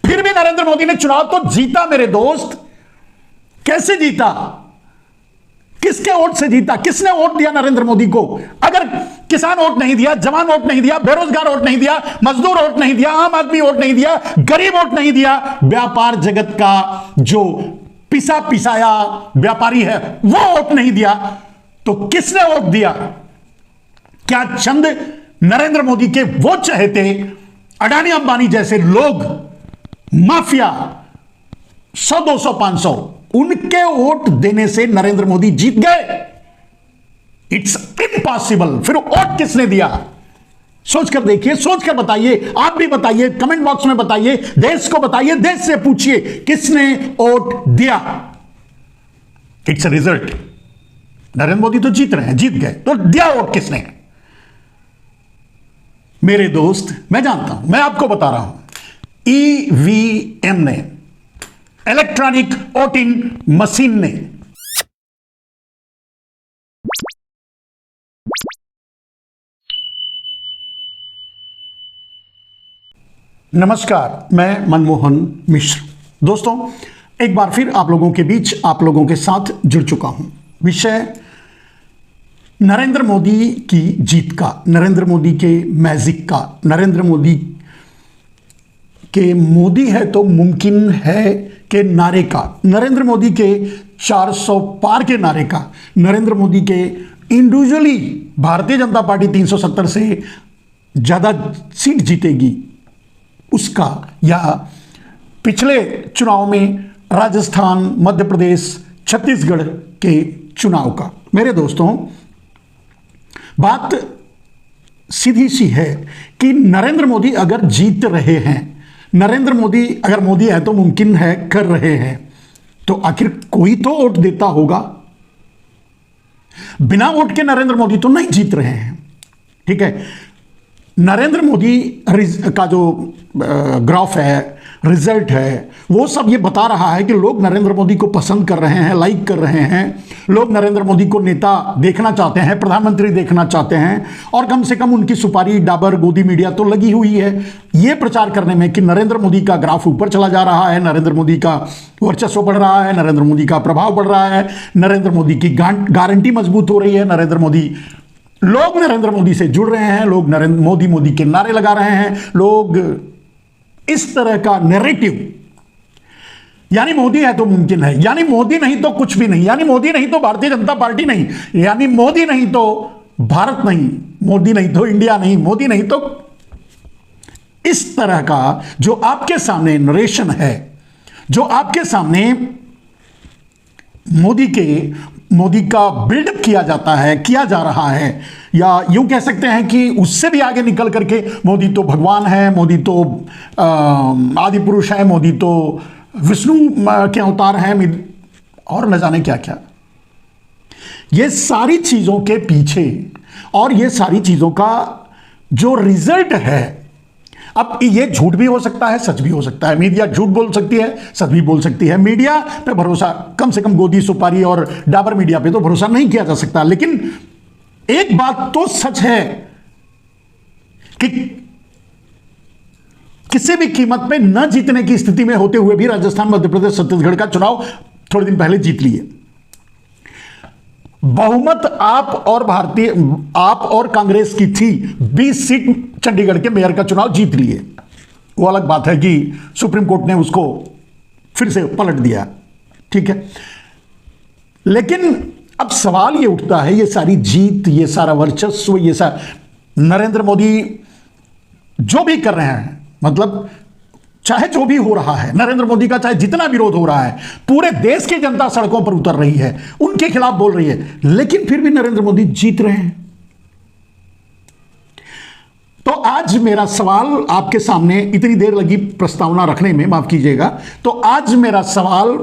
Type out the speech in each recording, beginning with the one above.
फिर भी नरेंद्र मोदी ने चुनाव तो जीता मेरे दोस्त। कैसे जीता? किसके वोट से जीता? किसने वोट दिया नरेंद्र मोदी को? अगर किसान वोट नहीं दिया, जवान वोट नहीं दिया, बेरोजगार वोट नहीं दिया, मजदूर वोट नहीं दिया, आम आदमी वोट नहीं दिया, गरीब वोट नहीं दिया, व्यापार जगत का जो पिसा पिसाया व्यापारी है वो वोट नहीं दिया, तो किसने वोट दिया? क्या चंद नरेंद्र मोदी के वो चहेते अडानी अंबानी जैसे लोग, माफिया 100 200 500 उनके वोट देने से नरेंद्र मोदी जीत गए? It's impossible. फिर वोट किसने दिया? सोचकर देखिए, सोचकर बताइए, आप भी बताइए, कमेंट बॉक्स में बताइए, देश को बताइए, देश से पूछिए किसने वोट दिया। It's a result. Narendra Modi तो जीत रहे हैं, जीत गए, तो दिया वोट किसने? मेरे दोस्त, मैं जानता हूं, मैं आपको बता रहा हूं, ईवीएम ने, इलेक्ट्रॉनिक वोटिंग मशीन ने। नमस्कार, मैं मनमोहन मिश्र। दोस्तों, एक बार फिर आप लोगों के बीच, आप लोगों के साथ जुड़ चुका हूं। विषय नरेंद्र मोदी की जीत का, नरेंद्र मोदी के मैजिक का, नरेंद्र मोदी के मोदी है तो मुमकिन है के नारे का, नरेंद्र मोदी के 400 पार के नारे का, नरेंद्र मोदी के इंडिविजुअली भारतीय जनता पार्टी 370 से ज़्यादा सीट जीतेगी उसका, या पिछले चुनाव में राजस्थान, मध्य प्रदेश, छत्तीसगढ़ के चुनाव का। मेरे दोस्तों, बात सीधी सी है कि नरेंद्र मोदी अगर जीत रहे हैं, नरेंद्र मोदी अगर मोदी है तो मुमकिन है कर रहे हैं, तो आखिर कोई तो वोट देता होगा। बिना वोट के नरेंद्र मोदी तो नहीं जीत रहे हैं। ठीक है, नरेंद्र मोदी का जो ग्राफ है, रिजल्ट है, वो सब ये बता रहा है कि लोग नरेंद्र मोदी को पसंद कर रहे हैं, लाइक कर रहे हैं। लोग नरेंद्र मोदी को नेता देखना चाहते हैं, प्रधानमंत्री देखना चाहते हैं, और कम से कम उनकी सुपारी, डाबर, गोदी मीडिया तो लगी हुई है ये प्रचार करने में कि नरेंद्र मोदी का ग्राफ ऊपर चला जा रहा है, नरेंद्र मोदी का वर्चस्व बढ़ रहा है, नरेंद्र मोदी का प्रभाव बढ़ रहा है, नरेंद्र मोदी की गारंटी मजबूत हो रही है, लोग नरेंद्र मोदी से जुड़ रहे हैं, लोग नरेंद्र मोदी के नारे लगा रहे हैं, लोग इस तरह का नैरेटिव, यानी मोदी है तो मुमकिन है, यानी मोदी नहीं तो कुछ भी नहीं, यानी मोदी नहीं तो भारतीय जनता पार्टी नहीं, यानी मोदी नहीं तो भारत नहीं, मोदी नहीं तो इंडिया नहीं, मोदी नहीं तो, इस तरह का जो आपके सामने नरेशन है, जो आपके सामने मोदी का बिल्डअप किया जाता है, किया जा रहा है, या यूं कह सकते हैं कि उससे भी आगे निकल करके मोदी तो भगवान है, मोदी तो आदि पुरुष है, मोदी तो विष्णु के अवतार हैं, और न जाने क्या क्या। ये सारी चीजों के पीछे और ये सारी चीजों का जो रिजल्ट है, अब ये झूठ भी हो सकता है, सच भी हो सकता है। मीडिया झूठ बोल सकती है, सच भी बोल सकती है। मीडिया पे भरोसा, कम से कम गोदी, सुपारी और डाबर मीडिया पे तो भरोसा नहीं किया जा सकता। लेकिन एक बात तो सच है कि किसी भी कीमत पे न जीतने की स्थिति में होते हुए भी राजस्थान, मध्य प्रदेश, छत्तीसगढ़ का चुनाव थोड़े दिन पहले जीत लिए। बहुमत आप और कांग्रेस की थी, 20 सीट चंडीगढ़ के मेयर का चुनाव जीत लिए। वो अलग बात है कि सुप्रीम कोर्ट ने उसको फिर से पलट दिया, ठीक है। लेकिन अब सवाल ये उठता है, ये सारी जीत, ये सारा वर्चस्व, ये सारा नरेंद्र मोदी जो भी कर रहे हैं, मतलब चाहे जो भी हो रहा है, नरेंद्र मोदी का चाहे जितना विरोध हो रहा है, पूरे देश की जनता सड़कों पर उतर रही है, उनके खिलाफ बोल रही है, लेकिन फिर भी नरेंद्र मोदी जीत रहे हैं। तो आज मेरा सवाल आपके सामने, इतनी देर लगी प्रस्तावना रखने में, माफ कीजिएगा, तो आज मेरा सवाल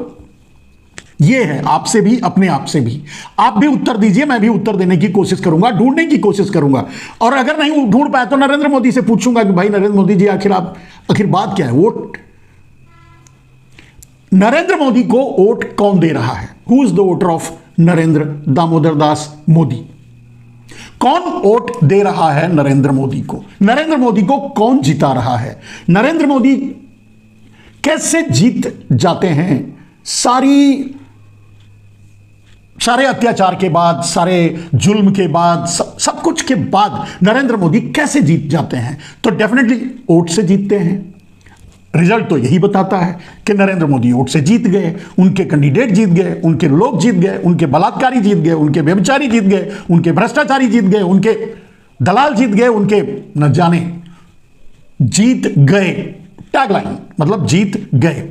यह है, आपसे भी, अपने आप से भी। आप भी उत्तर dीजिए, मैं भी उत्तर देने की कोशिश करूंगा, ढूंढने की कोशिश करूंगा, और अगर नहीं ढूंढ पाया तो नरेंद्र मोदी से पूछूंगा कि भाई नरेंद्र मोदी जी, आखिर बात क्या है? वोट, नरेंद्र मोदी को वोट कौन दे रहा है? Who is the voter of Narendra Damodar Das Modi? कौन वोट दे रहा है नरेंद्र मोदी को? नरेंद्र मोदी को कौन जिता रहा है? नरेंद्र मोदी कैसे जीत जाते हैं सारे अत्याचार के बाद, सारे जुल्म के बाद, सब कुछ के बाद नरेंद्र मोदी कैसे जीत जाते हैं? तो डेफिनेटली वोट से जीतते हैं। रिजल्ट तो यही बताता है कि नरेंद्र मोदी वोट से जीत गए, उनके कैंडिडेट जीत गए, उनके लोग जीत गए, उनके बलात्कारी जीत गए, उनके व्यभिचारी जीत गए, उनके भ्रष्टाचारी जीत गए, उनके दलाल जीत गए, उनके न जाने जीत गए। टैगलाइन मतलब जीत गए।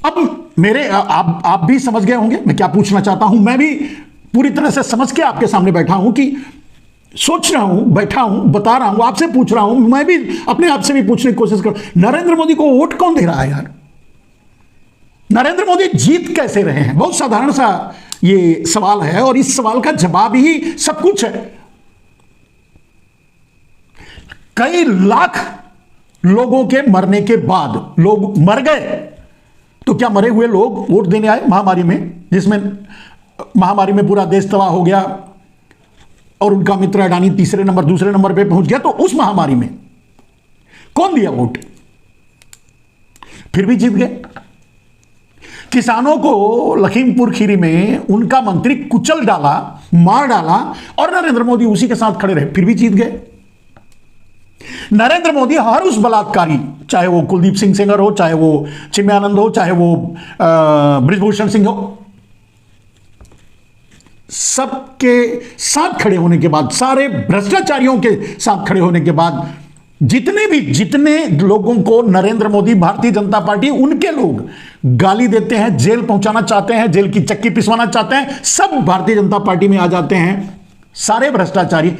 अब आप भी समझ गए होंगे मैं क्या पूछना चाहता हूं। मैं भी पूरी तरह से समझ के आपके सामने बैठा हूं कि सोच रहा हूं, बैठा हूं, बता रहा हूं, आपसे पूछ रहा हूं। मैं भी अपने आप से भी पूछने की कोशिश कर, नरेंद्र मोदी को वोट कौन दे रहा है यार? नरेंद्र मोदी जीत कैसे रहे हैं? बहुत साधारण सा ये सवाल है और इस सवाल का जवाब ही सब कुछ है। कई लाख लोगों के मरने के बाद लोग मर गए, तो क्या मरे हुए लोग वोट देने आए महामारी में, जिसमें महामारी में पूरा देश तबाह हो गया और उनका मित्र अडानी दूसरे नंबर पे पहुंच गया? तो उस महामारी में कौन दिया वोट? फिर भी जीत गए। किसानों को लखीमपुर खीरी में उनका मंत्री कुचल डाला, मार डाला और नरेंद्र मोदी उसी के साथ खड़े रहे, फिर भी जीत गए। नरेंद्र मोदी हर उस बलात्कारी, चाहे वो कुलदीप सिंह सेंगर हो, चाहे वो चिन्मयानंद हो, चाहे वो बृजभूषण सिंह हो, सबके साथ खड़े होने के बाद, सारे भ्रष्टाचारियों के साथ खड़े होने के बाद, जितने लोगों को नरेंद्र मोदी, भारतीय जनता पार्टी, उनके लोग गाली देते हैं, जेल पहुंचाना चाहते हैं, जेल की चक्की पिसवाना चाहते हैं, सब भारतीय जनता पार्टी में आ जाते हैं। सारे भ्रष्टाचारी,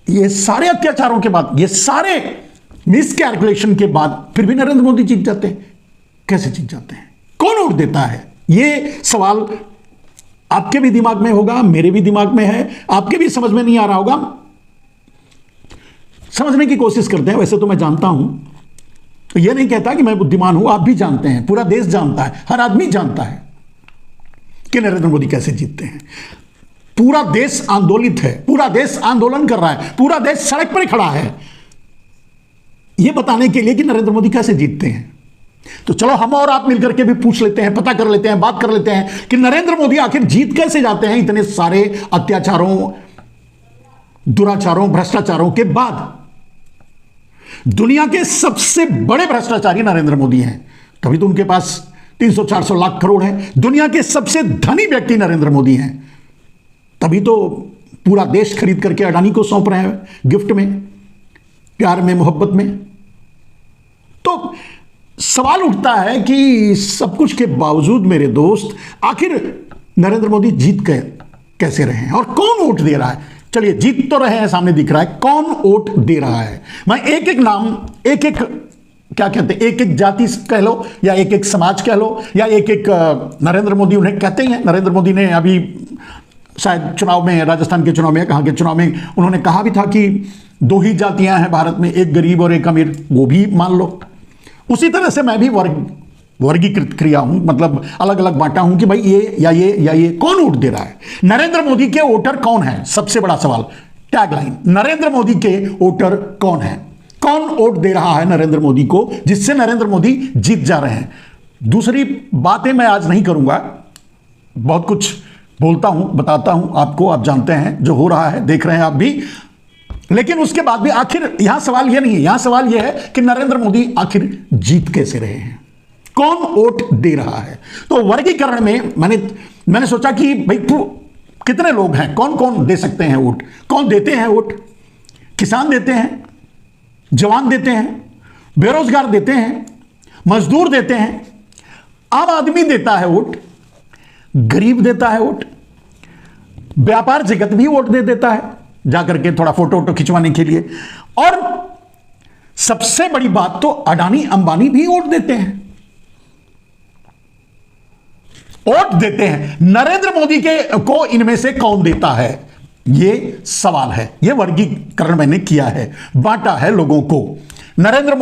ये सारे अत्याचारों के बाद, ये सारे मिसकैलकुलेशन के बाद फिर भी नरेंद्र मोदी जीत जाते हैं। कैसे जीत जाते हैं? कौन वोट देता है? ये सवाल आपके भी दिमाग में होगा, मेरे भी दिमाग में है, आपके भी समझ में नहीं आ रहा होगा। समझने की कोशिश करते हैं। वैसे तो मैं जानता हूं, तो यह नहीं कहता कि मैं बुद्धिमान हूं, आप भी जानते हैं, पूरा देश जानता है, हर आदमी जानता है कि नरेंद्र मोदी कैसे जीतते हैं। पूरा देश आंदोलित है, पूरा देश आंदोलन कर रहा है, पूरा देश सड़क पर खड़ा है यह बताने के लिए कि नरेंद्र मोदी कैसे जीतते हैं। तो चलो हम और आप मिलकर के भी पूछ लेते हैं, पता कर लेते हैं, बात कर लेते हैं कि नरेंद्र मोदी आखिर जीत कैसे जाते हैं इतने सारे अत्याचारों, दुराचारों, भ्रष्टाचारों के बाद। दुनिया के सबसे बड़े भ्रष्टाचारी नरेंद्र मोदी हैं, तभी तो उनके पास 300-400 लाख करोड़ है। दुनिया के सबसे धनी व्यक्ति नरेंद्र मोदी हैं, तभी तो पूरा देश खरीद करके अडानी को सौंप रहे हैं, गिफ्ट में, प्यार में, मोहब्बत में। तो सवाल उठता है कि सब कुछ के बावजूद मेरे दोस्त, आखिर नरेंद्र मोदी जीत गए कैसे रहे हैं और कौन वोट दे रहा है? चलिए, जीत तो रहे हैं, सामने दिख रहा है, कौन वोट दे रहा है? मैं एक एक नाम, एक एक क्या कहते हैं, एक एक जाति कह लो या एक एक समाज कह लो या एक एक नरेंद्र मोदी उन्हें कहते हैं। नरेंद्र मोदी ने अभी शायद चुनाव में, राजस्थान के चुनाव में, कहाँ के चुनाव में उन्होंने कहा भी था कि 2 ही जातियां हैं भारत में, एक गरीब और एक अमीर, वो भी मान लो। उसी तरह से मैं भी वर्गीकृत किया हूं, मतलब अलग अलग बांटा हूं कि भाई ये या ये या ये। कौन वोट दे रहा है? नरेंद्र मोदी के वोटर कौन है? सबसे बड़ा सवाल, टैगलाइन, नरेंद्र मोदी के वोटर कौन है? कौन वोट दे रहा है नरेंद्र मोदी को, जिससे नरेंद्र मोदी जीत जा रहे हैं? दूसरी बातें मैं आज नहीं करूंगा, बहुत कुछ बोलता हूं, बताता हूं आपको, आप जानते हैं जो हो रहा है, देख रहे हैं आप भी। लेकिन उसके बाद भी आखिर यहां सवाल यह नहीं है, यहां सवाल यह है कि नरेंद्र मोदी आखिर जीत कैसे रहे हैं, कौन वोट दे रहा है? तो वर्गीकरण में मैंने सोचा कि भाई कितने लोग हैं, कौन कौन दे सकते हैं वोट, कौन देते हैं वोट? किसान देते हैं, जवान देते हैं, बेरोजगार देते हैं, मजदूर देते हैं, आम आदमी देता है वोट, गरीब देता है वोट, व्यापार जगत भी वोट दे देता है जाकर के थोड़ा फोटो खिंचवाने के लिए, और सबसे बड़ी बात तो अडानी अंबानी भी वोट देते हैं, वोट देते हैं। नरेंद्र मोदी को इनमें से कौन देता है, यह सवाल है। यह वर्गीकरण मैंने किया है, बांटा है लोगों को नरेंद्र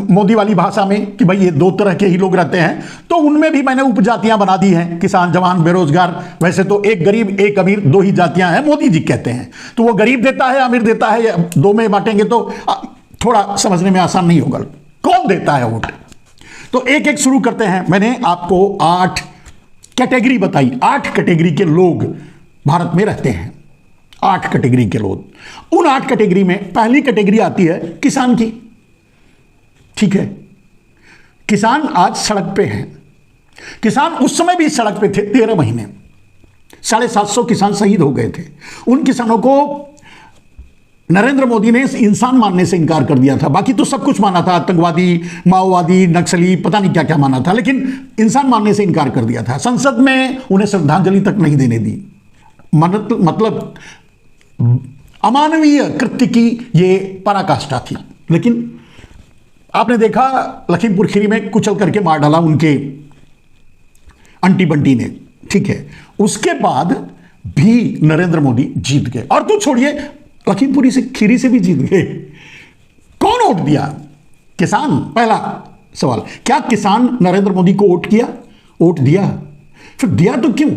मोदी वाली भाषा में कि भाई ये 2 तरह के ही लोग रहते हैं, तो उनमें भी मैंने उपजातियां बना दी हैं, किसान, जवान, बेरोजगार। वैसे तो एक गरीब एक अमीर 2 ही जातियां हैं, मोदी जी कहते हैं, तो वो गरीब देता है, अमीर देता है, 2 में बांटेंगे तो थोड़ा समझने में आसान नहीं होगा। कौन देता है वोट? तो एक एक शुरू करते हैं। मैंने आपको 8 कैटेगरी बताई, 8 कैटेगरी के लोग भारत में रहते हैं, 8 कैटेगरी के लोग। उन 8 कैटेगरी में पहली कैटेगरी आती है किसान की। ठीक है, किसान आज सड़क पे हैं। किसान उस समय भी सड़क पे थे, 13 महीने 750 किसान शहीद हो गए थे। उन किसानों को नरेंद्र मोदी ने इंसान मानने से इनकार कर दिया था। बाकी तो सब कुछ माना था, आतंकवादी, माओवादी, नक्सली, पता नहीं क्या क्या माना था, लेकिन इंसान मानने से इनकार कर दिया था। संसद में उन्हें श्रद्धांजलि तक नहीं देने दी। मतलब अमानवीय कृत्य की ये पराकाष्ठा थी। लेकिन आपने देखा लखीमपुर खीरी में कुचल करके मार डाला उनके अंटी बंटी ने। ठीक है, उसके बाद भी नरेंद्र मोदी जीत गए, और तो छोड़िए लखीमपुरी से खीरी से भी जीत गए। कौन वोट दिया? किसान। पहला सवाल, क्या किसान नरेंद्र मोदी को वोट किया? वोट दिया। फिर दिया तो क्यों?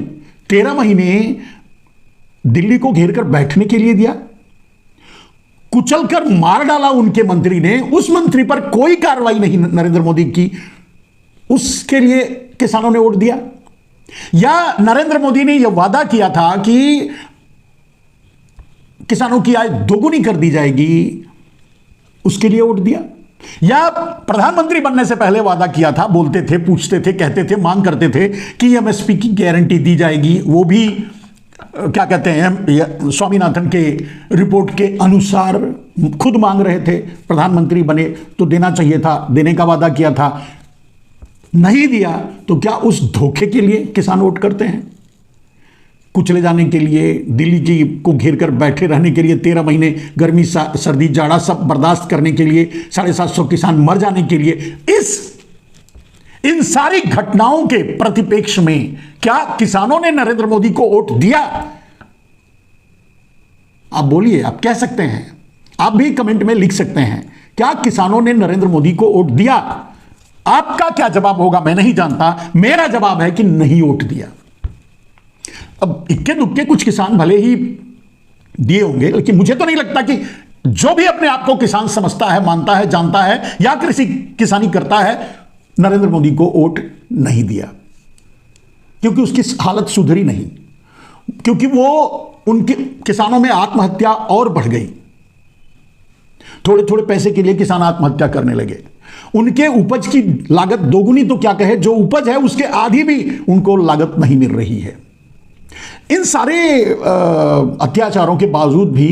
13 महीने दिल्ली को घेर कर बैठने के लिए दिया, कुचल कर मार डाला उनके मंत्री ने, उस मंत्री पर कोई कार्रवाई नहीं नरेंद्र मोदी की, उसके लिए किसानों ने वोट दिया? या नरेंद्र मोदी ने यह वादा किया था कि किसानों की आय दोगुनी कर दी जाएगी, उसके लिए वोट दिया? या प्रधानमंत्री बनने से पहले वादा किया था, बोलते थे, पूछते थे, कहते थे, मांग करते थे कि एमएसपी की गारंटी दी जाएगी, वो भी क्या कहते हैं स्वामीनाथन के रिपोर्ट के अनुसार खुद मांग रहे थे। प्रधानमंत्री बने तो देना चाहिए था, देने का वादा किया था, नहीं दिया। तो क्या उस धोखे के लिए किसान वोट करते हैं? कुचले जाने के लिए, दिल्ली की को घेर कर बैठे रहने के लिए, 13 महीने गर्मी सर्दी जाड़ा सब बर्दाश्त करने के लिए, 750 किसान मर जाने के लिए, इन सारी घटनाओं के प्रतिपेक्ष में क्या किसानों ने नरेंद्र मोदी को वोट दिया? आप बोलिए, आप कह सकते हैं, आप भी कमेंट में लिख सकते हैं, क्या किसानों ने नरेंद्र मोदी को वोट दिया? आपका क्या जवाब होगा मैं नहीं जानता। मेरा जवाब है कि नहीं वोट दिया। अब इक्के दुक्के कुछ किसान भले ही दिए होंगे, लेकिन मुझे तो नहीं लगता कि जो भी अपने आप को किसान समझता है, मानता है, जानता है या कृषि किसानी करता है, नरेंद्र मोदी को वोट नहीं दिया, क्योंकि उसकी हालत सुधरी नहीं, क्योंकि वो उनके किसानों में आत्महत्या और बढ़ गई। थोड़े थोड़े पैसे के लिए किसान आत्महत्या करने लगे। उनके उपज की लागत दोगुनी तो क्या कहे, जो उपज है उसके आधी भी उनको लागत नहीं मिल रही है। इन सारे अत्याचारों के बावजूद भी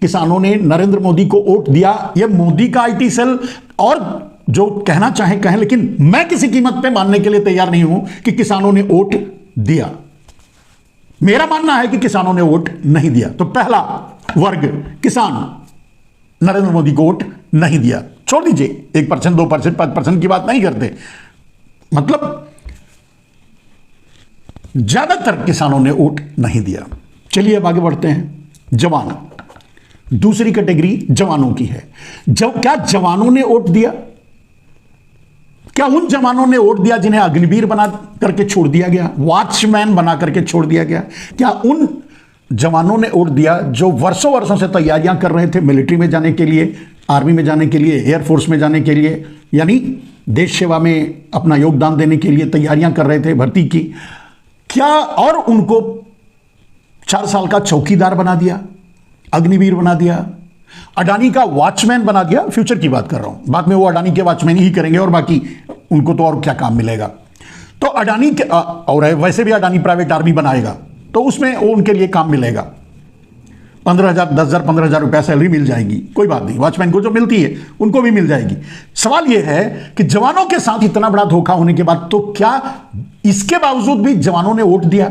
किसानों ने नरेंद्र मोदी को वोट दिया। यह मोदी का आईटी सेल और जो कहना चाहे कहें, लेकिन मैं किसी कीमत पे मानने के लिए तैयार नहीं हूं कि किसानों ने वोट दिया। मेरा मानना है कि किसानों ने वोट नहीं दिया। तो पहला वर्ग किसान नरेंद्र मोदी को वोट नहीं दिया। छोड़ दीजिए 1%, 2%, 5% की बात नहीं करते, मतलब ज्यादातर किसानों ने वोट नहीं दिया। चलिए अब आगे बढ़ते हैं। जवान, दूसरी कैटेगरी जवानों की है। क्या जवानों ने वोट दिया? क्या उन जवानों ने वोट दिया जिन्हें अग्निवीर बना करके छोड़ दिया गया, वॉचमैन बना करके छोड़ दिया गया? क्या उन जवानों ने वोट दिया जो वर्षों वर्षों से तैयारियां कर रहे थे मिलिट्री में जाने के लिए, आर्मी में जाने के लिए, एयरफोर्स में जाने के लिए, यानी देश सेवा में अपना योगदान देने के लिए तैयारियां कर रहे थे भर्ती की? क्या और उनको 4 साल का चौकीदार बना दिया, अग्निवीर बना दिया, अडानी का वॉचमैन बना दिया? फ्यूचर की बात कर रहा हूं, बाद में वो अडानी के वॉचमैन ही करेंगे और बाकी उनको तो और क्या काम मिलेगा। तो अडानी के और वैसे भी अडानी प्राइवेट आर्मी बनाएगा तो उसमें वो उनके लिए काम मिलेगा, 15,000, 10,000, 15,000 रुपया सैलरी मिल जाएगी, कोई बात नहीं, वॉचमैन को जो मिलती है उनको भी मिल जाएगी। सवाल यह है कि जवानों के साथ इतना बड़ा धोखा होने के बाद तो क्या इसके बावजूद भी जवानों ने वोट दिया?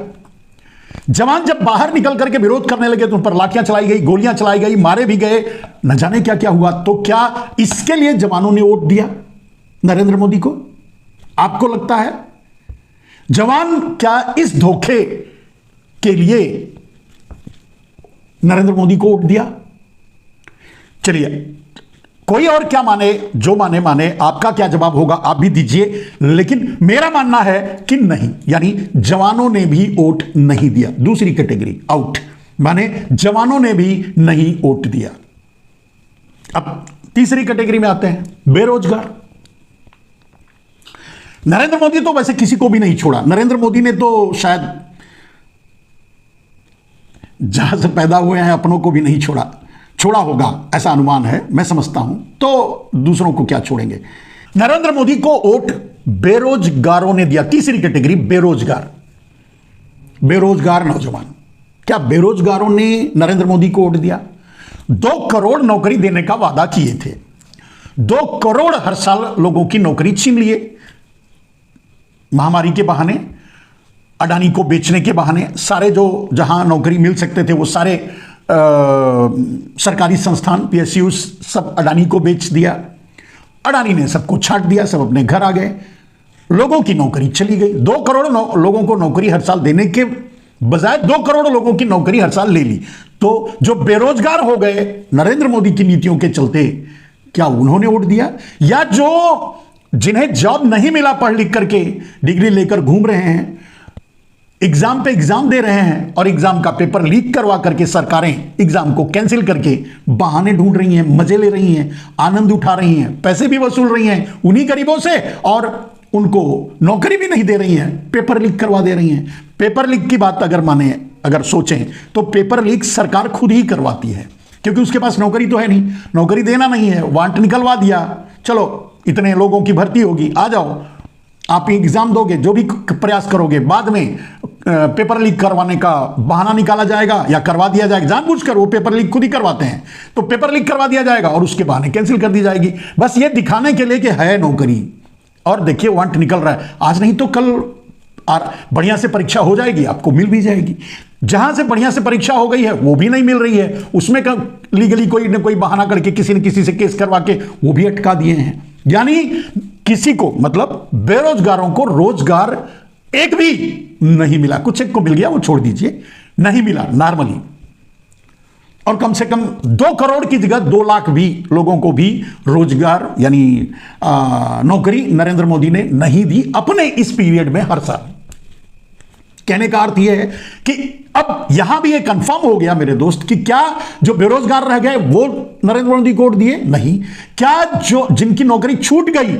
जवान जब बाहर निकल करके विरोध करने लगे तो उन पर लाठियां चलाई गई, गोलियां चलाई गई, मारे भी गए, न जाने क्या क्या हुआ। तो क्या इसके लिए जवानों ने वोट दिया नरेंद्र मोदी को? आपको लगता है जवान क्या इस धोखे के लिए नरेंद्र मोदी को वोट दिया? चलिए, कोई और क्या माने, जो माने माने, आपका क्या जवाब होगा आप भी दीजिए, लेकिन मेरा मानना है कि नहीं, यानी जवानों ने भी वोट नहीं दिया। दूसरी कैटेगरी आउट, माने जवानों ने भी नहीं वोट दिया। अब तीसरी कैटेगरी में आते हैं, बेरोजगार। नरेंद्र मोदी तो वैसे किसी को भी नहीं छोड़ा। नरेंद्र मोदी ने तो शायद जहां से पैदा हुए हैं अपनों को भी नहीं छोड़ा होगा, ऐसा अनुमान है, मैं समझता हूं। तो दूसरों को क्या छोड़ेंगे। नरेंद्र मोदी को वोट बेरोजगारों ने दिया। तीसरी कैटेगरी बेरोजगार नौजवान। क्या बेरोजगारों ने नरेंद्र मोदी को वोट दिया? 2 करोड़ नौकरी देने का वादा किए थे। 2 करोड़ हर साल लोगों की नौकरी छीन लिए महामारी के बहाने, अडानी को बेचने के बहाने। सारे जो जहां नौकरी मिल सकते थे वो सारे सरकारी संस्थान पीएसयू सब अडानी को बेच दिया। अडानी ने सबको छांट दिया, सब अपने घर आ गए, लोगों की नौकरी चली गई। 2 करोड़ लोगों को नौकरी हर साल देने के बजाय 2 करोड़ लोगों की नौकरी हर साल ले ली। तो जो बेरोजगार हो गए नरेंद्र मोदी की नीतियों के चलते, क्या उन्होंने वोट दिया? या जो जिन्हें जॉब नहीं मिला, पढ़ लिख करके डिग्री लेकर घूम रहे हैं, एग्जाम पे एग्जाम दे रहे हैं और एग्जाम का पेपर लीक करवा करके सरकारें एग्जाम को कैंसिल करके बहाने ढूंढ रही हैं, मजे ले रही हैं, आनंद उठा रही हैं, पैसे भी वसूल रही हैं उन्हीं गरीबों से और उनको नौकरी भी नहीं दे रही हैं, पेपर लीक करवा दे रही हैं। पेपर लीक की बात अगर सोचें तो पेपर लीक सरकार खुद ही करवाती है, क्योंकि उसके पास नौकरी तो है नहीं, नौकरी देना नहीं है, वांट निकलवा दिया, चलो इतने लोगों की भर्ती होगी, आ जाओ, आप एग्जाम दोगे, जो भी प्रयास करोगे, बाद में पेपर लीक करवाने का बहाना निकाला जाएगा या करवा दिया जाएगा। जानबूझकर वो पेपर लीक खुद ही करवाते हैं, तो पेपर लीक करवा दिया जाएगा और उसके बहाने कैंसिल कर दी जाएगी, बस ये दिखाने के लिए कि है नौकरी। और देखिए वांट निकल रहा है, आज नहीं तो कल बढ़िया से परीक्षा हो जाएगी, आपको मिल भी जाएगी। जहां से बढ़िया से परीक्षा हो गई है वो भी नहीं मिल रही है, उसमें लीगली कोई न कोई बहाना करके किसी न किसी से केस करवा के वो भी अटका दिए हैं। यानी किसी को, मतलब बेरोजगारों को रोजगार एक भी नहीं मिला। कुछ एक को मिल गया, वो छोड़ दीजिए, नहीं मिला नॉर्मली। और कम से कम 2 करोड़ की जगह 2 लाख भी लोगों को भी रोजगार यानी नौकरी नरेंद्र मोदी ने नहीं दी अपने इस पीरियड में हर साल। कहने का अर्थ यह है कि अब यहां भी ये कंफर्म हो गया मेरे दोस्त कि क्या जो बेरोजगार रह गए वो नरेंद्र मोदी को वोट दिए? नहीं। क्या जो जिनकी नौकरी छूट गई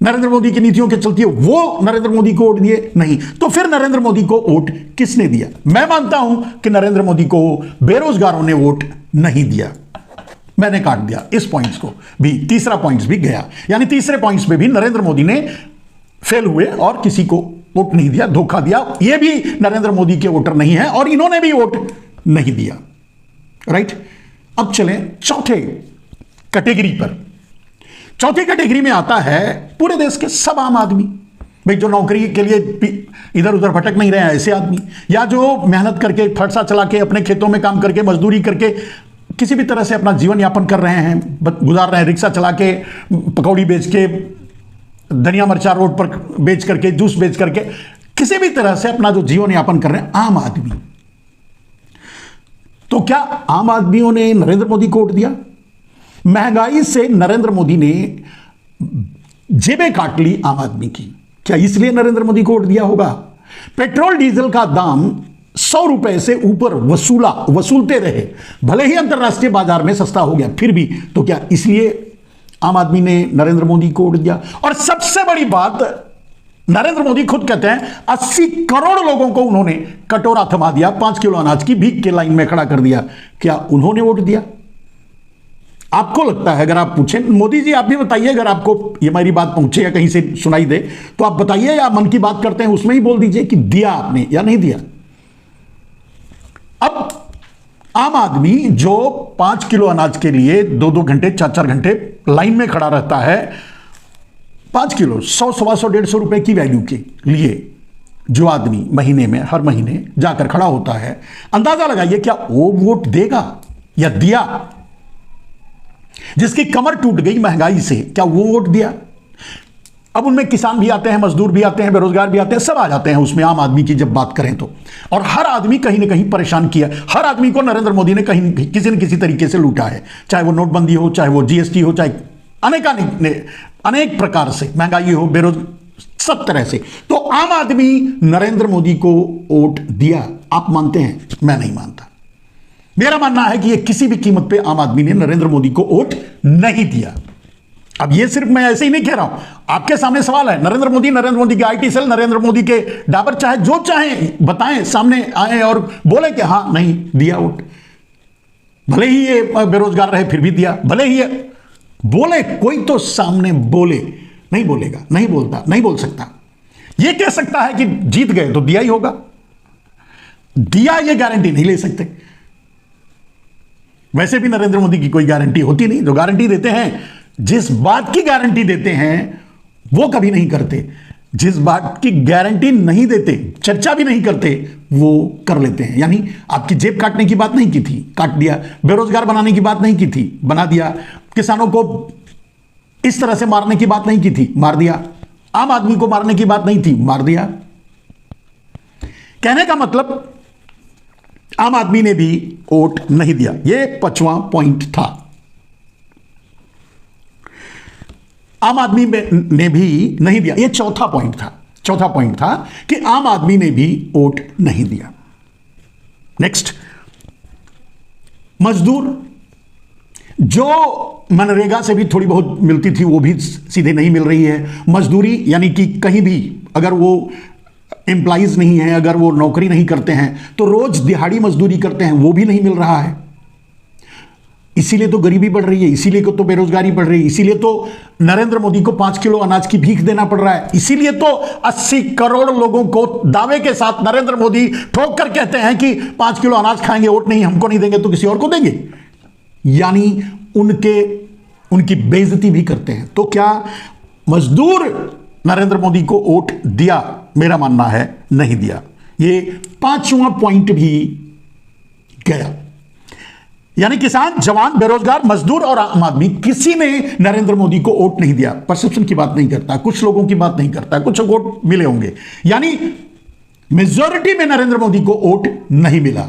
नरेंद्र मोदी की नीतियों के चलते वो नरेंद्र मोदी को वोट दिए? नहीं। तो फिर नरेंद्र मोदी को वोट किसने दिया? मैं मानता हूं कि नरेंद्र मोदी को बेरोजगारों ने वोट नहीं दिया। मैंने काट दिया इस पॉइंट्स को भी, तीसरा पॉइंट्स भी गया, यानी तीसरे पॉइंट्स पे भी नरेंद्र मोदी ने फेल हुए और किसी को वोट नहीं दिया, धोखा दिया। ये भी नरेंद्र मोदी के वोटर नहीं है और इन्होंने भी वोट नहीं दिया। राइट। अब चलें चौथे कैटेगरी पर। चौथी कैटेगरी में आता है पूरे देश के सब आम आदमी, भाई जो नौकरी के लिए इधर उधर भटक नहीं रहे हैं ऐसे आदमी, या जो मेहनत करके फरसा चला के अपने खेतों में काम करके मजदूरी करके किसी भी तरह से अपना जीवन यापन कर रहे हैं, गुजार रहे हैं, रिक्शा चला के, पकौड़ी बेच के, धनिया मिर्चा रोड पर बेच करके, जूस बेच करके, किसी भी तरह से अपना जो जीवन यापन कर रहे हैं आम आदमी। तो क्या आम आदमियों ने नरेंद्र मोदी को वोट दिया? महंगाई से नरेंद्र मोदी ने जेबें काट ली आम आदमी की, क्या इसलिए नरेंद्र मोदी को वोट दिया होगा? पेट्रोल डीजल का दाम 100 रुपए से ऊपर वसूलते रहे, भले ही अंतरराष्ट्रीय बाजार में सस्ता हो गया फिर भी, तो क्या इसलिए आम आदमी ने नरेंद्र मोदी को वोट दिया? और सबसे बड़ी बात, नरेंद्र मोदी खुद कहते हैं 80 करोड़ लोगों को उन्होंने कटोरा थमा दिया, 5 किलो अनाज की भीख के लाइन में खड़ा कर दिया। क्या उन्होंने वोट दिया? आपको लगता है, अगर आप पूछें, मोदी जी आप भी बताइए, अगर आपको ये मेरी बात पहुंचे या कहीं से सुनाई दे तो आप बताइए, या मन की बात करते हैं उसमें ही बोल दीजिए कि दिया आपने या नहीं दिया। अब आम आदमी जो 5 किलो अनाज के लिए 2-2 घंटे 4-4 घंटे लाइन में खड़ा रहता है, 5 किलो 100, 125, 150 रुपए की वैल्यू के लिए जो आदमी महीने में, हर महीने जाकर खड़ा होता है, अंदाजा लगाइए क्या वो वोट देगा या दिया? जिसकी कमर टूट गई महंगाई से, क्या वो वोट दिया? अब उनमें किसान भी आते हैं, मजदूर भी आते हैं, बेरोजगार भी आते हैं, सब आ जाते हैं उसमें, आम आदमी की जब बात करें तो। और हर आदमी कहीं ना कहीं परेशान किया, हर आदमी को नरेंद्र मोदी ने कहीं किसी न किसी तरीके से लूटा है, चाहे वो नोटबंदी हो, चाहे वो जीएसटी हो, चाहे अनेक प्रकार से महंगाई हो, सब तरह से। तो आम आदमी नरेंद्र मोदी को वोट दिया, आप मानते हैं? मैं नहीं मानता। मेरा मानना है कि यह किसी भी कीमत पे आम आदमी ने नरेंद्र मोदी को वोट नहीं दिया। अब ये सिर्फ मैं ऐसे ही नहीं कह रहा हूं, आपके सामने सवाल है। नरेंद्र मोदी के आईटी सेल, नरेंद्र मोदी के डाबर, चाहे जो चाहे बताएं, सामने आए और बोले कि हां नहीं दिया वोट, भले ही ये बेरोजगार रहे फिर भी दिया, भले ही ये बोले, कोई तो सामने बोले। नहीं बोलेगा, नहीं बोलता, नहीं बोल सकता। ये कह सकता है कि जीत गए तो दिया ही होगा, दिया ये गारंटी नहीं ले सकते। वैसे भी नरेंद्र मोदी की कोई गारंटी होती नहीं। जो गारंटी देते हैं, जिस बात की गारंटी देते हैं वो कभी नहीं करते, जिस बात की गारंटी नहीं देते, चर्चा भी नहीं करते, वो कर लेते हैं। यानी आपकी जेब काटने की बात नहीं की थी, काट दिया। बेरोजगार बनाने की बात नहीं की थी, बना दिया। किसानों को इस तरह से मारने की बात नहीं की थी, मार दिया। आम आदमी को मारने की बात नहीं थी, मार दिया। कहने का मतलब आम आदमी ने भी वोट नहीं दिया। यह 5वां पॉइंट था। आम आदमी ने भी नहीं दिया। यह चौथा पॉइंट था। चौथा पॉइंट था कि आम आदमी ने भी वोट नहीं दिया। नेक्स्ट, मजदूर जो मनरेगा से भी थोड़ी बहुत मिलती थी वो भी सीधे नहीं मिल रही है। मजदूरी यानी कि कहीं भी अगर वो एम्प्लॉइज नहीं है, अगर वो नौकरी नहीं करते हैं तो रोज दिहाड़ी मजदूरी करते हैं, वो भी नहीं मिल रहा है। इसीलिए तो गरीबी बढ़ रही है, इसीलिए तो बेरोजगारी बढ़ रही है, इसीलिए तो नरेंद्र मोदी को 5 किलो अनाज की भीख देना पड़ रहा है, इसीलिए तो 80 करोड़ लोगों को दावे के साथ नरेंद्र मोदी ठोक कर कहते हैं कि 5 किलो अनाज खाएंगे, वोट नहीं हमको नहीं देंगे तो किसी और को देंगे। यानी उनकी बेइज्जती भी करते हैं। तो क्या मजदूर नरेंद्र मोदी को वोट दिया? मेरा मानना है नहीं दिया। ये 5वां पॉइंट भी गया। यानी किसान, जवान, बेरोजगार, मजदूर और आम आदमी, किसी ने नरेंद्र मोदी को वोट नहीं दिया। परसेप्शन की बात नहीं करता, कुछ लोगों की बात नहीं करता, कुछ वोट मिले होंगे। यानी मेजॉरिटी में नरेंद्र मोदी को वोट नहीं मिला।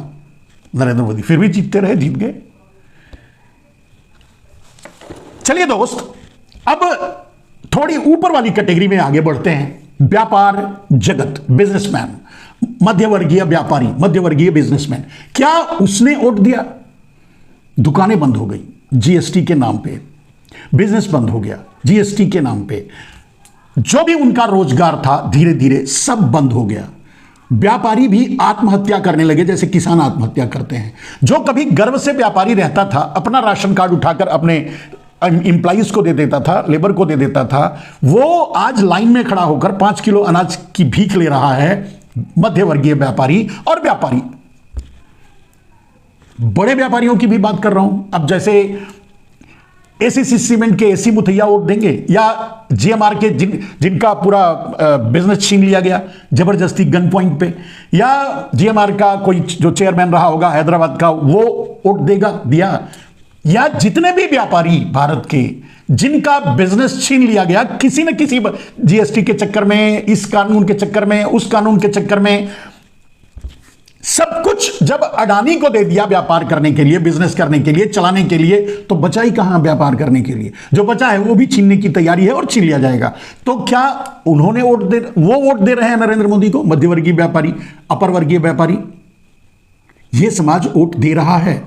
नरेंद्र मोदी फिर भी जीतते रहे, जीत गए। चलिए दोस्त, अब थोड़ी ऊपर वाली कैटेगरी में आगे बढ़ते हैं। व्यापार जगत, बिजनेसमैन, मध्यवर्गीय व्यापारी, मध्यवर्गीय बिजनेसमैन, क्या उसने वोट दिया? दुकानें बंद हो गई जीएसटी के नाम पे, बिजनेस बंद हो गया जीएसटी के नाम पे, जो भी उनका रोजगार था धीरे धीरे सब बंद हो गया। व्यापारी भी आत्महत्या करने लगे, जैसे किसान आत्महत्या करते हैं। जो कभी गर्व से व्यापारी रहता था, अपना राशन कार्ड उठाकर अपने एम्प्लॉइज को दे देता था, लेबर को दे देता था, वो आज लाइन में खड़ा होकर 5 किलो अनाज की भीख ले रहा है। मध्यवर्गीय व्यापारी और व्यापारी, बड़े व्यापारियों की भी बात कर रहा हूं। अब जैसे एसीसी सीमेंट के एसी मुथैया वोट देंगे, या जीएमआर के जिनका पूरा बिजनेस छीन लिया गया जबरदस्ती गन पॉइंट पे, या जीएमआर का कोई जो चेयरमैन रहा होगा हैदराबाद का, वो वोट देगा, दिया। या जितने भी व्यापारी भारत के जिनका बिजनेस छीन लिया गया किसी न किसी जीएसटी के चक्कर में, इस कानून के चक्कर में, उस कानून के चक्कर में, सब कुछ जब अडानी को दे दिया व्यापार करने के लिए, बिजनेस करने के लिए, चलाने के लिए, तो बचा ही कहां व्यापार करने के लिए? जो बचा है वो भी छीनने की तैयारी है और छीन लिया जाएगा। तो क्या उन्होंने वो वोट दे रहे हैं नरेंद्र मोदी को? मध्यवर्गीय व्यापारी, अपर वर्गीय व्यापारी, ये समाज वोट दे रहा है।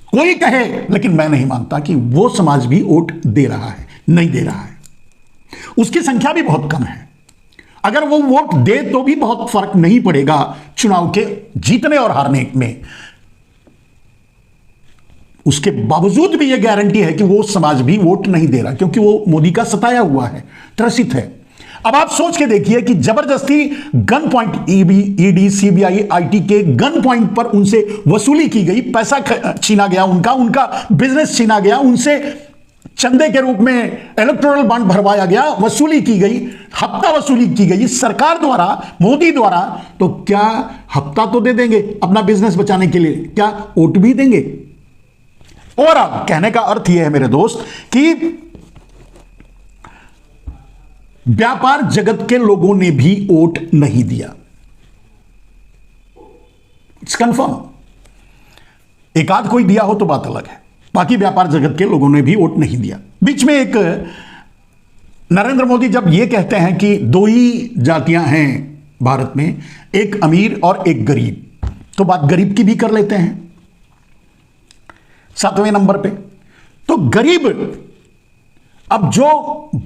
कोई कहे, लेकिन मैं नहीं मानता कि वो समाज भी वोट दे रहा है, नहीं दे रहा है। उसकी संख्या भी बहुत कम है। अगर वो वोट दे तो भी बहुत फर्क नहीं पड़ेगा चुनाव के जीतने और हारने में। उसके बावजूद भी यह गारंटी है कि वो समाज भी वोट नहीं दे रहा, क्योंकि वो मोदी का सताया हुआ है, त्रसित है। अब आप सोच के देखिए कि जबरदस्ती gun point, ED, CBI, IT के गन पॉइंट पर उनसे वसूली की गई, पैसा छीना गया, उनका बिजनेस छीना गया, उनसे चंदे के रूप में इलेक्टोरल बॉन्ड भरवाया गया, वसूली की गई, हफ्ता वसूली की गई सरकार द्वारा, मोदी द्वारा। तो क्या हफ्ता तो दे देंगे अपना बिजनेस बचाने के लिए, क्या वोट भी देंगे? और अब कहने का अर्थ यह है मेरे दोस्त कि व्यापार जगत के लोगों ने भी वोट नहीं दिया। It's confirm. एक आध कोई दिया हो तो बात अलग है, बाकी व्यापार जगत के लोगों ने भी वोट नहीं दिया। बीच में एक नरेंद्र मोदी जब ये कहते हैं कि 2 ही जातियां हैं भारत में, एक अमीर और एक गरीब, तो बात गरीब की भी कर लेते हैं 7वें नंबर पे। तो गरीब अब जो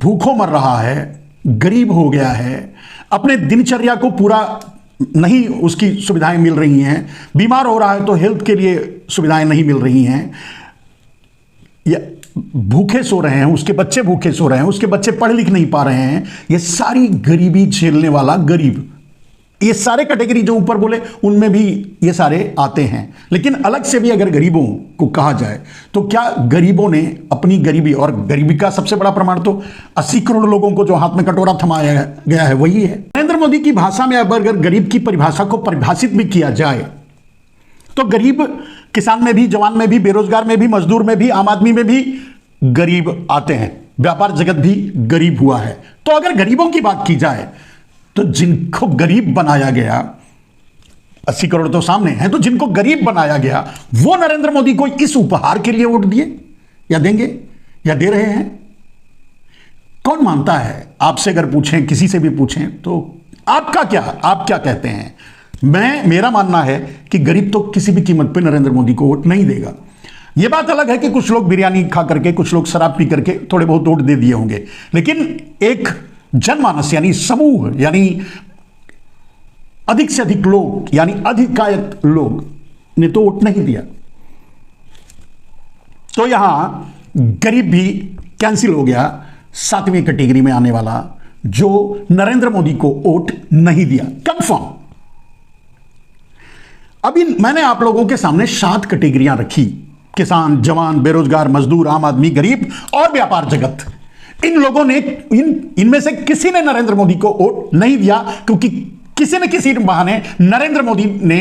भूखों मर रहा है, गरीब हो गया है, अपने दिनचर्या को पूरा नहीं उसकी सुविधाएं मिल रही हैं, बीमार हो रहा है तो हेल्थ के लिए सुविधाएं नहीं मिल रही हैं, या भूखे सो रहे हैं, उसके बच्चे भूखे सो रहे हैं, उसके बच्चे पढ़ लिख नहीं पा रहे हैं, ये सारी गरीबी झेलने वाला गरीब, ये सारे कैटेगरी जो ऊपर बोले उनमें भी ये सारे आते हैं। लेकिन अलग से भी अगर गरीबों को कहा जाए तो क्या गरीबों ने अपनी गरीबी, और गरीबी का सबसे बड़ा प्रमाण तो 80 करोड़ लोगों को जो हाथ में कटोरा थमाया गया है वही है। नरेंद्र मोदी की भाषा में अगर गरीब की परिभाषा को परिभाषित भी किया जाए तो गरीब किसान में भी, जवान में भी, बेरोजगार में भी, मजदूर में भी, आम आदमी में भी गरीब आते हैं। व्यापार जगत भी गरीब हुआ है। तो अगर गरीबों की बात की जाए तो जिनको गरीब बनाया गया, 80 करोड़ तो सामने हैं, तो जिनको गरीब बनाया गया वो नरेंद्र मोदी को इस उपहार के लिए वोट दिए या देंगे या दे रहे हैं? कौन मानता है? आपसे अगर पूछें, किसी से भी पूछें, तो आप क्या कहते हैं? मेरा मानना है कि गरीब तो किसी भी कीमत पे नरेंद्र मोदी को वोट नहीं देगा। यह बात अलग है कि कुछ लोग बिरयानी खा करके, कुछ लोग शराब पी करके थोड़े बहुत वोट दे दिए होंगे, लेकिन एक जनमानस यानी समूह, यानी अधिक से अधिक लोग, यानी अधिकायत लोग ने तो वोट नहीं दिया। तो यहां गरीब भी कैंसिल हो गया, 7वीं कैटेगरी में आने वाला, जो नरेंद्र मोदी को वोट नहीं दिया, कंफर्म। अभी मैंने आप लोगों के सामने 7 कैटेगरियां रखी, किसान, जवान, बेरोजगार, मजदूर, आम आदमी, गरीब और व्यापार जगत। इन लोगों ने, इनमें से किसी ने नरेंद्र मोदी को वोट नहीं दिया, क्योंकि किसी न किसी बहाने नरेंद्र मोदी ने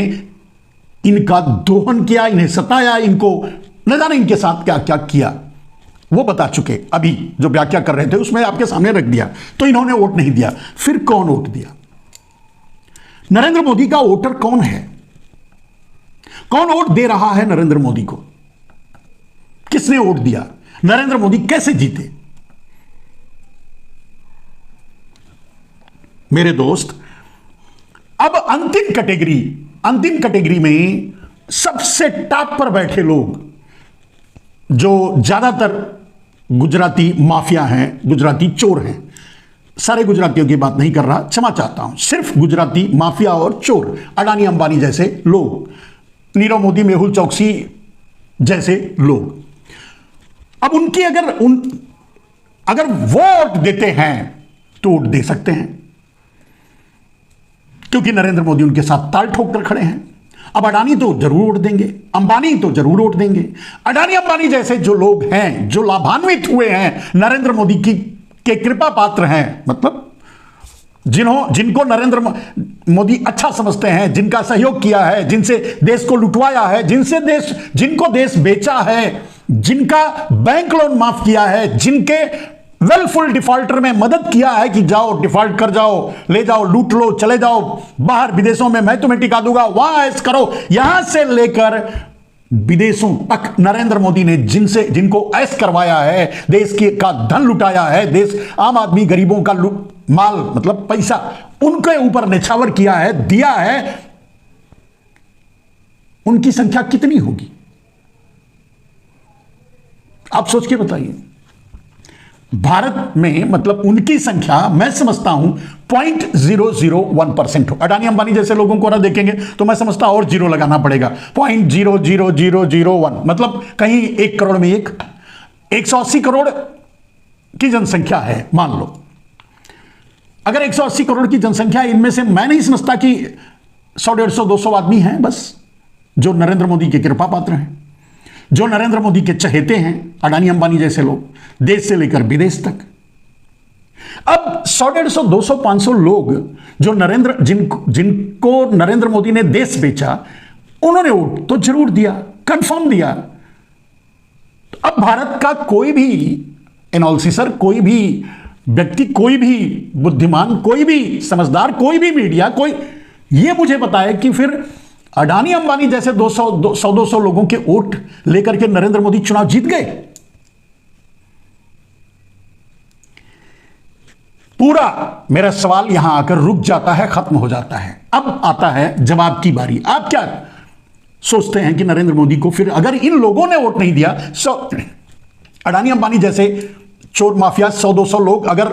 इनका दोहन किया, इन्हें सताया, इनको न जाने इनके साथ क्या क्या किया, वो बता चुके। अभी जो व्याख्या कर रहे थे उसमें आपके सामने रख दिया। तो इन्होंने वोट नहीं दिया। फिर कौन वोट दिया? नरेंद्र मोदी का वोटर कौन है? कौन वोट दे रहा है नरेंद्र मोदी को? किसने वोट दिया? नरेंद्र मोदी कैसे जीते? मेरे दोस्त, अब अंतिम कैटेगरी में सबसे टॉप पर बैठे लोग, जो ज्यादातर गुजराती माफिया हैं, गुजराती चोर हैं। सारे गुजरातियों की बात नहीं कर रहा, क्षमा चाहता हूं, सिर्फ गुजराती माफिया और चोर, अडानी अंबानी जैसे लोग, नीरव मोदी, मेहुल चौकसी जैसे लोग। अब उनकी अगर वो वोट देते हैं तो वोट दे सकते हैं, क्योंकि नरेंद्र मोदी उनके साथ ताल ठोक कर खड़े हैं। अब अडानी तो जरूर वोट देंगे, अंबानी तो जरूर वोट देंगे। अडानी अंबानी जैसे जो लोग हैं, जो लाभान्वित हुए हैं, नरेंद्र मोदी के कृपा पात्र हैं, मतलब जिनको नरेंद्र मोदी अच्छा समझते हैं, जिनका सहयोग किया है, जिनसे देश को लुटवाया है, जिनको देश बेचा है, जिनका बैंक लोन माफ किया है, जिनके वेलफुल डिफॉल्टर में मदद किया है कि जाओ डिफॉल्ट कर जाओ, ले जाओ, लूट लो, चले जाओ बाहर विदेशों में, मैं तुम्हें टिका दूंगा, वहां ऐश करो, यहां से लेकर विदेशों तक नरेंद्र मोदी ने जिनको ऐश करवाया है, देश का धन लुटाया है, देश आम आदमी गरीबों का माल मतलब पैसा उनके ऊपर निछावर किया है, दिया है, उनकी संख्या कितनी होगी? आप सोच के बताइए। भारत में मतलब उनकी संख्या मैं समझता हूं 0.001% हो। अडानी अंबानी जैसे लोगों को ना देखेंगे तो मैं समझता और जीरो लगाना पड़ेगा, 0.00001, मतलब कहीं 1 करोड़ में 180 करोड़ की जनसंख्या है मान लो। अगर 180 करोड़ की जनसंख्या, इनमें से मैं नहीं समझता कि 100, 150, 200 आदमी हैं बस जो नरेंद्र मोदी के कृपा पात्र हैं, जो नरेंद्र मोदी के चहेते हैं, अडानी अंबानी जैसे लोग, देश से लेकर विदेश तक। अब 100, 150, 200, 500 लोग जो जिनको नरेंद्र मोदी ने देश बेचा, उन्होंने वोट तो जरूर दिया, कंफर्म दिया। अब भारत का कोई भी एनालिसिसर, कोई भी व्यक्ति, कोई भी बुद्धिमान, कोई भी समझदार, कोई भी मीडिया, कोई ये मुझे बताए कि फिर अडानी अंबानी जैसे 200 लोगों के वोट लेकर के नरेंद्र मोदी चुनाव जीत गए। पूरा मेरा सवाल यहां आकर रुक जाता है, खत्म हो जाता है। अब आता है जवाब की बारी। आप क्या सोचते हैं कि नरेंद्र मोदी को फिर अगर इन लोगों ने वोट नहीं दिया, अडानी अंबानी जैसे चोर माफिया 100-200 लोग अगर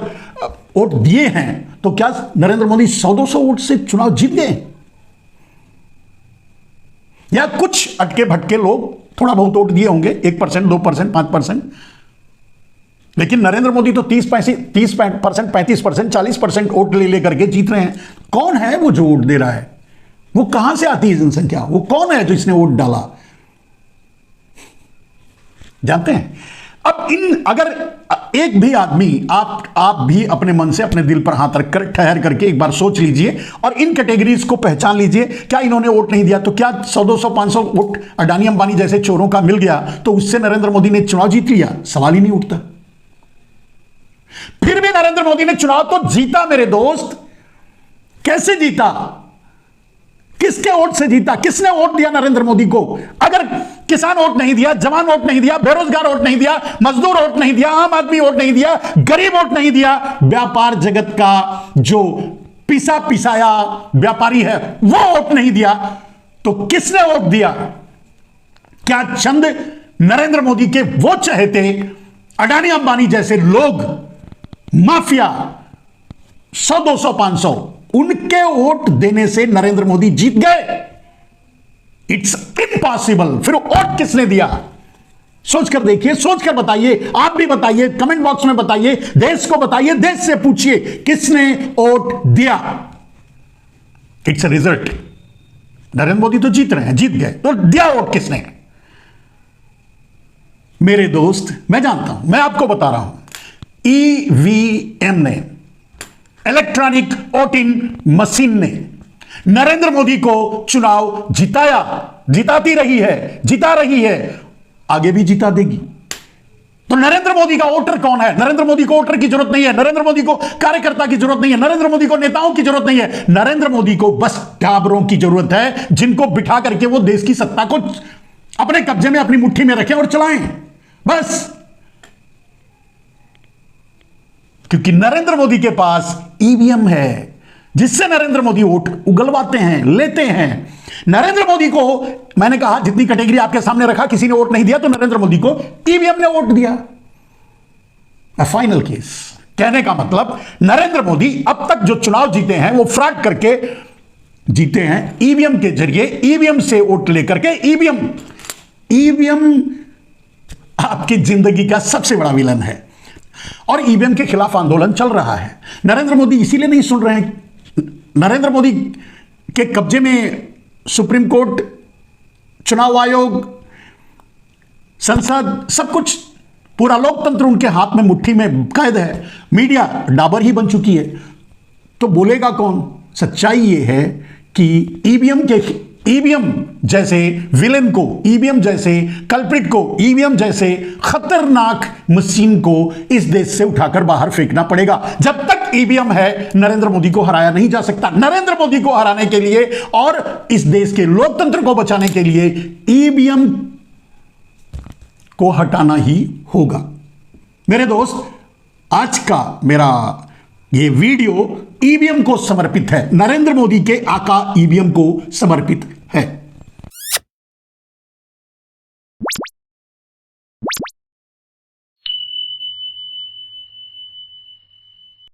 वोट दिए हैं तो क्या नरेंद्र मोदी 100-200 वोट से चुनाव जीत गए? या कुछ अटके भटके लोग थोड़ा बहुत वोट दिए होंगे, 1%, 2%, 5%, लेकिन नरेंद्र मोदी तो 30%, 35%, 40% वोट ले लेकर के जीत रहे हैं। कौन है वो जो वोट दे रहा है? वो कहां से आती है जनसंख्या? वो कौन है जो इसने वोट डाला? जानते हैं? अब अगर एक भी आदमी, आप भी अपने मन से, अपने दिल पर हाथ रखकर ठहर करके एक बार सोच लीजिए और इन कैटेगरीज को पहचान लीजिए। क्या इन्होंने वोट नहीं दिया तो क्या 100-200, 500 वोट अडानी अंबानी जैसे चोरों का मिल गया तो उससे नरेंद्र मोदी ने चुनाव जीत लिया? सवाल ही नहीं उठता। फिर भी नरेंद्र मोदी ने चुनाव तो जीता मेरे दोस्त। कैसे जीता? किसके वोट से जीता? किसने वोट दिया नरेंद्र मोदी को? अगर किसान वोट नहीं दिया, जवान वोट नहीं दिया, बेरोजगार वोट नहीं दिया, मजदूर वोट नहीं दिया, आम आदमी वोट नहीं दिया, गरीब वोट नहीं दिया, व्यापार जगत का जो पिसा पिसाया व्यापारी है वो वोट नहीं दिया, तो किसने वोट दिया? क्या चंद नरेंद्र मोदी के वो चहेते अडानी अंबानी जैसे लोग, माफिया 100-200, 500, उनके वोट देने से नरेंद्र मोदी जीत गए? It's impossible. फिर वोट किसने दिया? सोचकर देखिए, सोचकर बताइए। आप भी बताइए, कमेंट बॉक्स में बताइए, देश को बताइए, देश से पूछिए किसने वोट दिया। It's a result. Narendra Modi तो जीत रहे हैं, जीत गए, तो दिया वोट किसने? मेरे दोस्त, मैं जानता हूं, मैं आपको बता रहा हूं, ईवीएम ने, इलेक्ट्रॉनिक वोटिंग मशीन ने नरेंद्र मोदी को चुनाव जिताया, जिताती रही है, जिता रही है, आगे भी जिता देगी। तो नरेंद्र मोदी का वोटर कौन है? नरेंद्र मोदी को वोटर की जरूरत नहीं है, नरेंद्र मोदी को कार्यकर्ता की जरूरत नहीं है, नरेंद्र मोदी को नेताओं की जरूरत नहीं है। नरेंद्र मोदी को बस टाबरों की जरूरत है, जिनको बिठा करके वो देश की सत्ता को अपने कब्जे में, अपनी मुट्ठी में रखें और चलाएं, बस। क्योंकि नरेंद्र मोदी के पास ईवीएम है, जिससे नरेंद्र मोदी वोट उगलवाते हैं, लेते हैं। नरेंद्र मोदी को, मैंने कहा, जितनी कैटेगरी आपके सामने रखा, किसी ने वोट नहीं दिया तो नरेंद्र मोदी को ईवीएम ने वोट दिया। Final case. कहने का मतलब, नरेंद्र मोदी अब तक जो चुनाव जीते हैं वो फ्रॉड करके जीते हैं, ईवीएम के जरिए, ईवीएम से वोट लेकर के। ईवीएम आपकी जिंदगी का सबसे बड़ा विलन है और ईवीएम के खिलाफ आंदोलन चल रहा है। नरेंद्र मोदी इसीलिए नहीं सुन रहे हैं। नरेंद्र मोदी के कब्जे में सुप्रीम कोर्ट, चुनाव आयोग, संसद, सब कुछ, पूरा लोकतंत्र उनके हाथ में, मुट्ठी में कैद है। मीडिया डाबर ही बन चुकी है। तो बोलेगा कौन? सच्चाई यह है कि ईवीएम जैसे विलेन को, ईवीएम जैसे कल्प्रिट को, ईवीएम जैसे खतरनाक मशीन को इस देश से उठाकर बाहर फेंकना पड़ेगा। जब तक ईवीएम है, नरेंद्र मोदी को हराया नहीं जा सकता। नरेंद्र मोदी को हराने के लिए और इस देश के लोकतंत्र को बचाने के लिए ईवीएम को हटाना ही होगा। मेरे दोस्त, आज का मेरा ये वीडियो ईवीएम को समर्पित है, नरेंद्र मोदी के आका ईवीएम को समर्पित है।